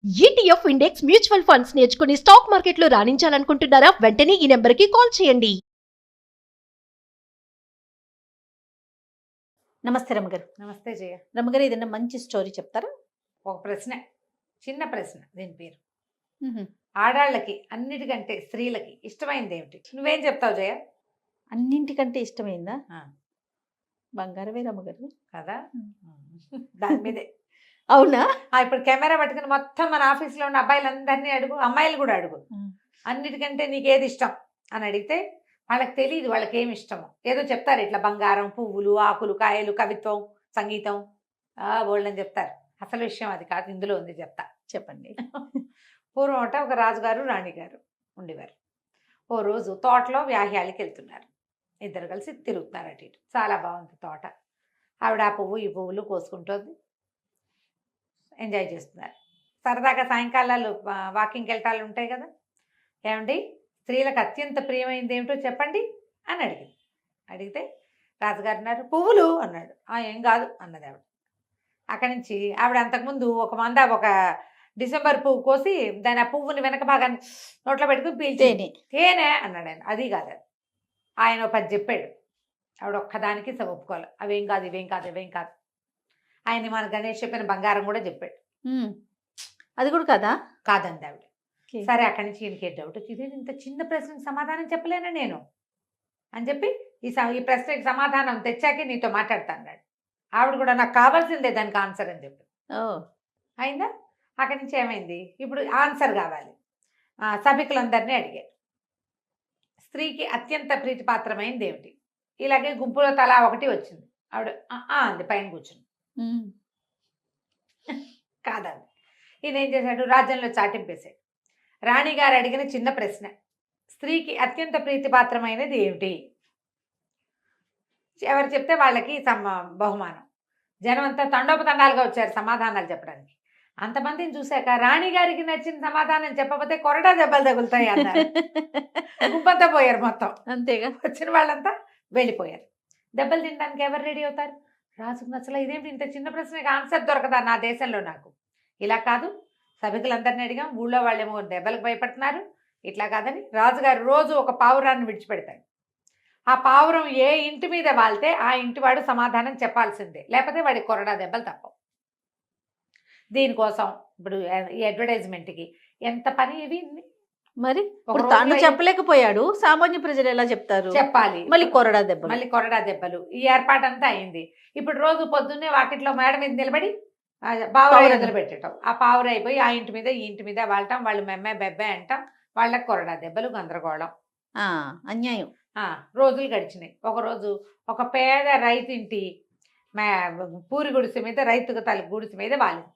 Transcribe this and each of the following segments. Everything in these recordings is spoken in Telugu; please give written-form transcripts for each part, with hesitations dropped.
ఈటీఎఫ్ ఇండెక్స్ మ్యూచువల్ ఫండ్స్ నేర్చుకుని స్టాక్ మార్కెట్లో రాణించాలనుకుంటున్నారా? వెంటనే ఈ నెంబర్కి కాల్ చేయండి. నమస్తే రమ్మగారు. నమస్తే జయ. రమ్మగారు, ఏదైనా మంచి స్టోరీ చెప్తారా? ఒక ప్రశ్న, చిన్న ప్రశ్న. దీని పేరు ఆడాళ్ళకి అన్నిటికంటే స్త్రీలకి ఇష్టమైంది ఏమిటి? నువ్వేం చెప్తావు జయ? అన్నింటికంటే ఇష్టమైందా? ఆ. బంగారమే రమ్మగారు కదా. దాని మీదే. అవునా? ఇప్పుడు కెమెరా పట్టుకుని మొత్తం మన ఆఫీస్లో ఉన్న అబ్బాయిలందరినీ అడుగు, అమ్మాయిలు కూడా అడుగు, అన్నిటికంటే నీకేది ఇష్టం అని అడిగితే వాళ్ళకి తెలియదు వాళ్ళకి ఏమి ఇష్టమో. ఏదో చెప్తారు, ఇట్లా బంగారం, పువ్వులు, ఆకులు, కాయలు, కవిత్వం, సంగీతం, బోల్డని చెప్తారు. అసలు విషయం అది కాదు, ఇందులో ఉంది, చెప్తా. చెప్పండి. పూర్వం ఒక రాజుగారు రాణిగారు ఉండేవారు. ఓ రోజు తోటలో వ్యాహ్యాలకి వెళ్తున్నారు. ఇద్దరు కలిసి తిరుగుతున్నారు అటు ఇటు. చాలా బాగుంది తోట. ఆవిడ ఆ పువ్వు ఈ పువ్వులు కోసుకుంటుంది, ఎంజాయ్ చేస్తున్నారు. సరదాగా సాయంకాలాలు వాకింగ్కి వెళ్ళటాలు ఉంటాయి కదా. ఏమండి, స్త్రీలకు అత్యంత ప్రియమైనది ఏమిటో చెప్పండి అని అడిగితే రాజుగారు అన్నారు, పువ్వులు అన్నాడు. ఏం కాదు అన్నది ఆవిడ. అక్కడి నుంచి ఆవిడ అంతకుముందు ఒక డిసెంబర్ పువ్వు కోసి దాని ఆ పువ్వుని వెనక భాగాన్ని నోట్లో పెట్టుకుని పీల్చేది. తేనె అన్నాడు ఆయన. అది కాదు, ఆయన 10 చెప్పాడు. ఆవిడ ఒక్కదానికి ఒప్పుకోవాలి. అవేం కాదు, ఇవేం కాదు, ఇవేం కాదు. ఆయన మన గణేష్ చెప్పిన బంగారం కూడా చెప్పాడు. అది కూడా కదా? కాదండి ఆవిడ. సరే, అక్కడి నుంచి ఈయనకే డౌట్ వచ్చింది, ఇంత చిన్న ప్రశ్నకి సమాధానం చెప్పలేనా నేను అని చెప్పి ఈ ప్రశ్నకి సమాధానం తెచ్చాకే నీతో మాట్లాడతా అన్నాడు. ఆవిడ కూడా నాకు కావాల్సిందే దానికి ఆన్సర్ అని చెప్పి. అయిందా? అక్కడి నుంచి ఏమైంది, ఇప్పుడు ఆన్సర్ కావాలి. సభికులందరినీ అడిగారు, స్త్రీకి అత్యంత ప్రీతిపాత్రమైనది ఏమిటి? ఇలాగే గుంపులో తలా ఒకటి వచ్చింది. ఆవిడ అంది, పైన కూర్చుంది. కాదండి. ఈయన ఏం చేశాడు, రాజ్యంలో చాటింపేశాడు. రాణిగారు అడిగిన చిన్న ప్రశ్న, స్త్రీకి అత్యంత ప్రీతిపాత్రమైనది ఏమిటి? ఎవరు చెప్తే వాళ్ళకి బహుమానం. జనం అంతా తండోపతండాలుగా వచ్చారు సమాధానాలు చెప్పడానికి. అంతమందిని చూశాక రాణిగారికి నచ్చిన సమాధానం చెప్పకపోతే కొరడా దెబ్బలు తగులుతాయి అన్నారు. గుంపంతా పోయారు మొత్తం. అంతేగా, వచ్చిన వాళ్ళంతా వెళ్ళిపోయారు. దెబ్బలు తినడానికి ఎవరు రెడీ అవుతారు? రాజుకు నచ్చల. ఇదేంటి ఇంత చిన్న ప్రశ్నకి ఆన్సర్ దొరకదా నా దేశంలో నాకు? ఇలా కాదు, సభికులందరినీ అడిగాం, ఊళ్ళో వాళ్ళేమో దెబ్బలకు భయపడుతున్నారు. ఇట్లా కాదని రాజుగారు రోజు ఒక పావురాన్ని విడిచిపెడతాడు. ఆ పావురం ఏ ఇంటి మీద వాళ్తే ఆ ఇంటి వాడు సమాధానం చెప్పాల్సిందే, లేకపోతే వాడి కొరడా దెబ్బలు తప్పవు. దీనికోసం ఇప్పుడు ఈ అడ్వర్టైజ్మెంట్కి ఎంత పని ఇవి. మరి తాను చెప్పలేకపోయాడు, సామాన్య ప్రజలు ఎలా చెప్తారు? చెప్పాలి. మళ్ళీ కొరడా దెబ్బలు ఈ ఏర్పాటంతా అయింది. ఇప్పుడు రోజు పొద్దున్నే వాకిట్లో మేడ మీద నిలబడి పావురాయి ఎదురు పెట్టడం. ఆ పావురాయి అయిపోయి ఆ ఇంటి మీద ఈ ఇంటి మీద వాళ్తాం, వాళ్ళు మెమ్మే బెబ్బే అంటాం, వాళ్ళకి కొరడా దెబ్బలు, గందరగోళం, అన్యాయం. రోజులు గడిచినాయి. ఒకరోజు ఒక పేద రైతింటి పూరి గుడిసె మీద, రైతుకు తల్లి గుడిసె మీద వాలింది.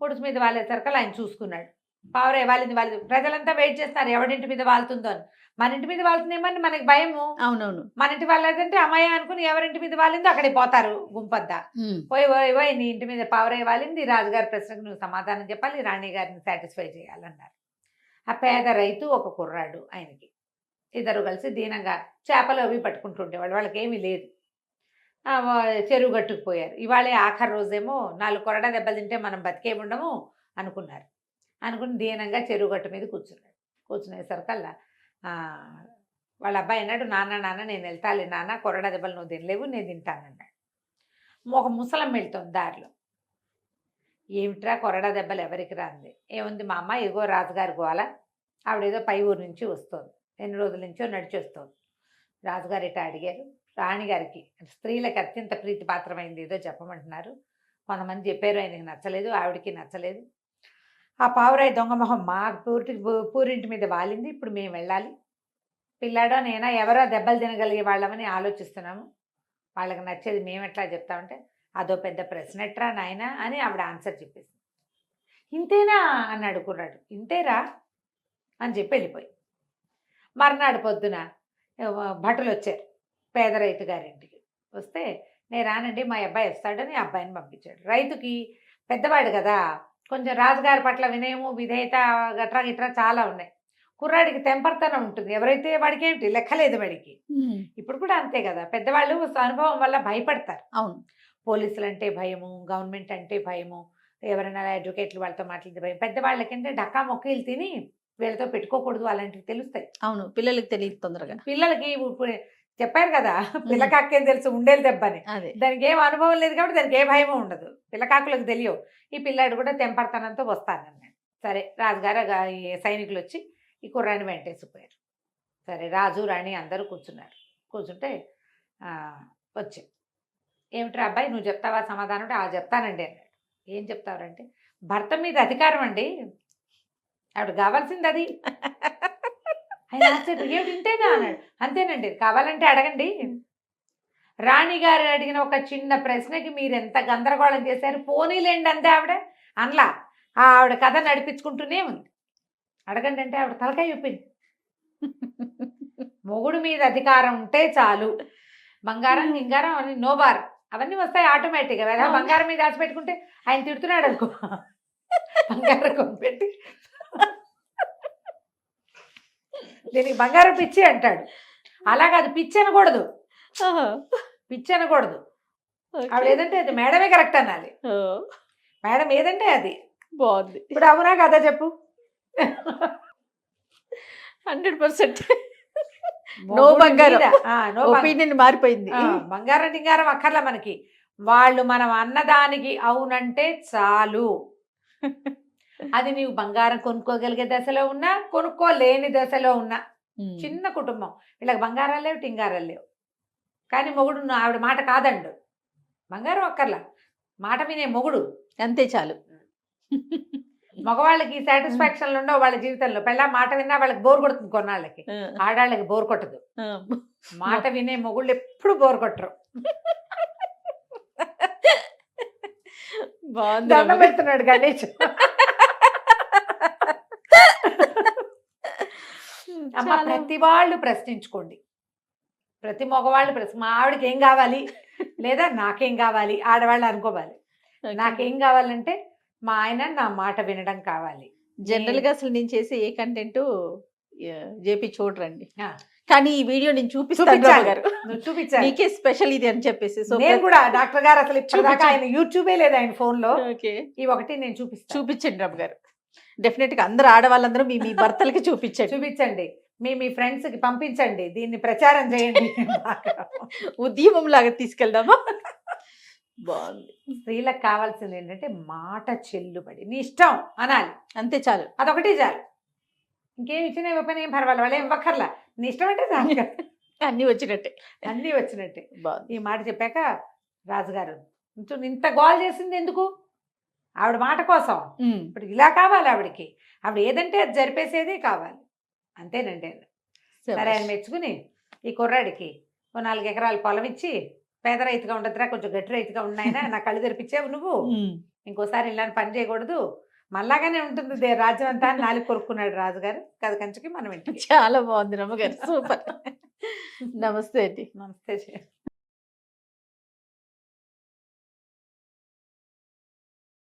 గుడిసె మీద వాలేసరికి ఆయన చూసుకున్నాడు, పావురాయి వాలింది. ప్రజలంతా వెయిట్ చేస్తారు ఎవరింటి మీద వాలుతుందో అని. మన ఇంటి మీద వాళ్తుందేమని మనకి భయము. అవునవును. మన ఇంటి వాళ్ళదంటే అమ్మాయి అనుకుని ఎవరింటి మీద వాలిందో అక్కడికి పోతారు గుంపద్దా. పోయి నీ ఇంటి మీద పావురాయి వాలింది, రాజుగారి ప్రశ్నకు నువ్వు సమాధానం చెప్పాలి, రాణి గారిని సాటిస్ఫై చేయాలన్నారు. ఆ పేద రైతు ఒక కుర్రాడు, ఆయనకి ఇద్దరు కలిసి దీనంగా చేపలు అవి పట్టుకుంటుండేవాళ్ళు. వాళ్ళకి ఏమీ లేదు. చెరువు గట్టుకుపోయారు. ఇవాళ ఆఖరి రోజేమో 4 కొరడా దెబ్బలు తింటే మనం బతికే ఉండము అనుకున్నారు. అనుకుని దీనంగా చెరువు గట్టు మీద కూర్చున్నాడు. కూర్చునేసరికల్లా వాళ్ళ అబ్బాయి అన్నాడు, నాన్న నేను వెళ్తాలే నాన్న, కొరడా దెబ్బలు నువ్వు తినలేవు, నేను తింటానన్నాడు. ఒక ముసలం వెళ్తుంది దారిలో. ఏమిట్రా కొరడా దెబ్బలు ఎవరికి రాంది? ఏముంది మా అమ్మ, ఇదిగో రాజుగారి గోల, ఆవిడేదో పై ఊరు నుంచి వస్తుంది, ఎన్ని రోజుల నుంచో నడిచి వస్తుంది. రాజుగారు ఇట్లా అడిగారు, రాణిగారికి స్త్రీలకు అత్యంత ప్రీతిపాత్రమైంది ఏదో చెప్పమంటున్నారు. కొంతమంది చెప్పారు, ఆయనకి నచ్చలేదు, ఆవిడికి నచ్చలేదు. ఆ పావురాయి దొంగమొహం మా పూరింటి మీద వాలింది, ఇప్పుడు మేము వెళ్ళాలి. పిల్లాడో నేనా ఎవరో దెబ్బలు తినగలిగే వాళ్ళమని ఆలోచిస్తున్నాము, వాళ్ళకి నచ్చేది మేము ఎట్లా చెప్తామంటే, అదో పెద్ద ప్రశ్న ఎట్రా నాయన అని ఆవిడ ఆన్సర్ చెప్పేసి. ఇంతేనా అన్నాడు కుర్రాడు. ఇంతేరా అని చెప్పి వెళ్ళిపోయి. మర్నాడు పొద్దున భటులు వచ్చారు పేద రైతు గారింటికి. వస్తే నేను రానండి, మా అబ్బాయి వస్తాడని అబ్బాయిని పంపించాడు. రైతుకి పెద్దవాడు కదా, కొంచెం రాజుగారి పట్ల వినయము, విధేయత గట్రా చాలా ఉన్నాయి. కుర్రాడికి తెంపర్తనం ఉంటుంది. ఎవరైతే వాడికి ఏమిటి లెక్కలేదు వాడికి. ఇప్పుడు కూడా అంతే కదా, పెద్దవాళ్ళు అనుభవం వల్ల భయపడతారు. అవును. పోలీసులు అంటే భయము, గవర్నమెంట్ అంటే భయము, ఎవరైనా అడ్వకేట్లు వాళ్ళతో మాట్లాడితే భయం. పెద్దవాళ్ళకంటే డక్కా మొక్కీలు తిని వీళ్ళతో పెట్టుకోకూడదు అలాంటివి తెలుస్తాయి. అవును, పిల్లలకి తెలియదు తొందరగా. పిల్లలకి ఇప్పుడు చెప్పారు కదా, పిల్లకాకేం తెలుసు ఉండేది దెబ్బని. అదే దానికి ఏం అనుభవం లేదు కాబట్టి దానికి ఏ భయమో ఉండదు. పిల్లకాకులకు తెలియవు. ఈ పిల్లాడు కూడా తెంపర్తనంతో వస్తానన్నాడు. సరే రాజుగారు ఈ సైనికులు వచ్చి ఈ కుర్రాన్ని వెంటేసిపోయారు. సరే రాజు రాణి అందరూ కూర్చున్నారు. కూర్చుంటే వచ్చి ఏమిట్రా అబ్బాయి నువ్వు చెప్తావా సమాధానం అంటే చెప్తానండి అన్నాడు. ఏం చెప్తావంటే భర్త మీద అధికారం అండి, ఆవిడ కావాల్సింది అది. ఆయన ఏమిటి ఇంతేనా అన్నాడు. అంతేనండి, కావాలంటే అడగండి. రాణిగారు అడిగిన ఒక చిన్న ప్రశ్నకి మీరు ఎంత గందరగోళం చేశారు. పోనీలేండి అంతే ఆవిడ అనలా. ఆవిడ కథ నడిపించుకుంటూనే ఉంది. అడగండి అంటే ఆవిడ తలకాయ చెప్పింది. మొగుడు మీద అధికారం ఉంటే చాలు, బంగారం గింగారం అని నోబార్ అవన్నీ వస్తాయి ఆటోమేటిక్గా. వేరే బంగారం మీద ఆశ పెట్టుకుంటే ఆయన తిడుతున్నాడు అనుకో, బంగారం కొనిపెట్టి దీనికి బంగారం పిచ్చి అంటాడు. అలాగే అది పిచ్చి అనకూడదు, పిచ్చి అనకూడదు. ఆవిడ ఏదంటే అది మేడమే కరెక్ట్ అనాలి. మేడం ఏదంటే అది బాగుంది. ఇప్పుడు అవునా కదా చెప్పు. 100% నో బంగారం. ఒపీనియన్ మారిపోయింది. బంగారం డింగారం అక్కర్లా మనకి. వాళ్ళు మనం అన్నదానికి అవునంటే చాలు. అది నీవు బంగారం కొనుక్కోగలిగే దశలో ఉన్నా, కొనుక్కోలేని దశలో ఉన్నా. చిన్న కుటుంబం, వీళ్ళకి బంగారాలు లేవు టింగారాలు లేవు, కానీ మొగుడు ఆవిడ మాట కాదండు. బంగారం అక్కర్లా, మాట వినే మొగుడు అంతే చాలు. మగవాళ్ళకి సాటిస్ఫాక్షన్లు ఉండవు వాళ్ళ జీవితంలో. పెళ్ళ మాట విన్నా వాళ్ళకి బోర్ కొడుతుంది కొన్నాళ్ళకి, ఆడాళ్ళకి బోర్ కొట్టదు. మాట వినే మొగుళ్ళు ఎప్పుడు బోర్ కొట్టరు. దండం పెడుతున్నాడు గణేష్. అమ్మ ప్రతి వాళ్ళు ప్రశ్నించుకోండి, ప్రతి మగవాళ్ళు మా ఆవిడకి ఏం కావాలి లేదా నాకేం కావాలి ఆడవాళ్ళు అనుకోవాలి. నాకేం కావాలంటే మా ఆయన నా మాట వినడం కావాలి. జనరల్ గా అసలు నేను చేసే ఏ కంటెంట్ జేపీ చూడరండి, కానీ ఈ వీడియో నేను చూపిస్తాను గారు. నువ్వు చూపించాలి, నీకే స్పెషల్ ఇది అని చెప్పేసి. సో నేను కూడా డాక్టర్ గారు అసలు ఇప్పటిదాకా ఆయన యూట్యూబే లేదు ఆయన ఫోన్ లో. ఈ ఒకటి నేను చూపించండి రాబు గారు. డెఫినెట్ గా అందరూ ఆడవాళ్ళందరూ మీ భర్తలకి చూపించండి, మీ ఫ్రెండ్స్ కి పంపించండి, దీన్ని ప్రచారం చేయండి. ఉద్యమం లాగా తీసుకెళ్దామా? బాగుంది. స్త్రీలకు కావాల్సింది ఏంటంటే మాట చెల్లుబడి, నీ ఇష్టం అనాలి, అంతే చాలు. అదొకటి చాలు. ఇంకేం ఇచ్చినా ఇవ్వపని ఏం పర్వాలేదు, వాళ్ళు ఏం ఇవ్వక్కర్లా, నీ ఇష్టం అంటే చాలు. అన్నీ వచ్చినట్టే. ఈ మాట చెప్పాక రాజుగారు ఇంత గోల్ చేసింది ఎందుకు? ఆవిడ మాట కోసం. ఇప్పుడు ఇలా కావాలి ఆవిడకి, ఆవిడ ఏదంటే అది జరిపేసేదే కావాలి, అంతేనండి. సరే ఆయన మెచ్చుకుని ఈ కుర్రాడికి 4 ఎకరాల పొలం ఇచ్చి, పేద రైతుగా ఉండదురా, కొంచెం గట్టి రైతుగా ఉన్నాయన, నా కళ్ళు తెరిపించావు నువ్వు, ఇంకోసారి ఇలాంటి పని చేయకూడదు, మళ్ళాగానే ఉంటుంది రాజ్యం అంతా అని 4 కొరుక్కున్నాడు రాజుగారు. కథ కంచుకి మనం ఇంటికి. చాలా బాగుంది రమ్మగారు, సూపర్. నమస్తే అండి. నమస్తే.